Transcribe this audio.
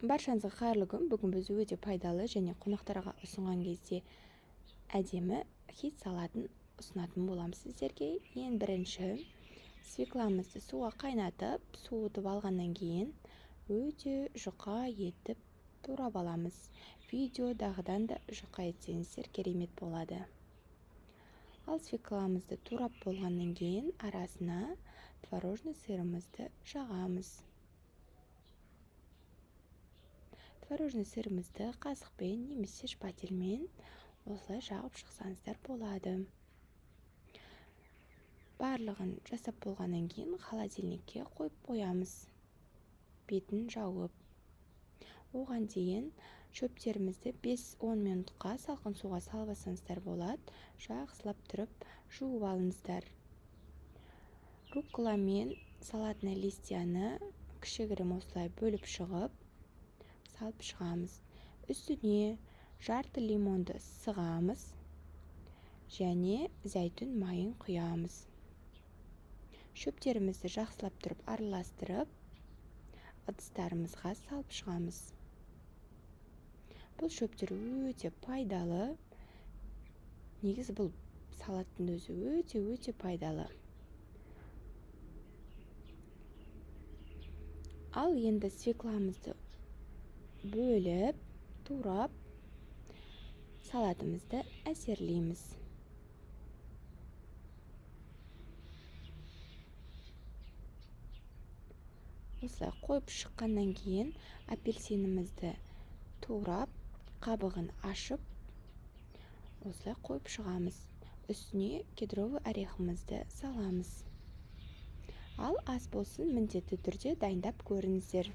Баршаңызға қайырлы күн. Бүгін біз өте пайдалы және қонақтарға ұсынған кезде әдемі хит салатын ұсынатын боламыз сіздерге. Ең бірінші свекламызды суға қайнатып, суытып алғаннан кейін өте жұқа етіп турап аламыз. Видеодағыдан да жұқа етсеңіздер керемет болады. Ал свекламызды турап болғаннан кейін арасына творожный сырымызды жағамыз. Творожный сырымызды қасықпен немесе шпательмен осылай жағып шықсаңыздар болады. Барлығын жасап болғаннан кейін холодильникке қойып қоямыз. Бетін жауып. Оған дейін шөптерімізді 5-10 минутқа салқын суға салып алсаңыздар болады. Жақсылап тұрып жуып алыңыздар. Руккола мен салатный листьяны кішігірім осылай бөліп шығып салып шығамыз. Үстіне жарты лимонды сығамыз және зәйтүн майын құямыз. Шөптерімізді жақсылап тұрып араластырып, ыдыстарымызға салып шығамыз. Бұл шөптер өте пайдалы. Негізі бұл салаттың өзі өте пайдалы. Ал енді свекламызды бөліп, турап, салатымызды әсерлейміз. Осылай қойып шыққаннан кейін апельсинімізді турап, қабығын ашып, осылай қойып шығамыз. Үстіне кедровый орехімізді саламыз. Ал ас болсын, міндетті түрде дайындап көріңіздер.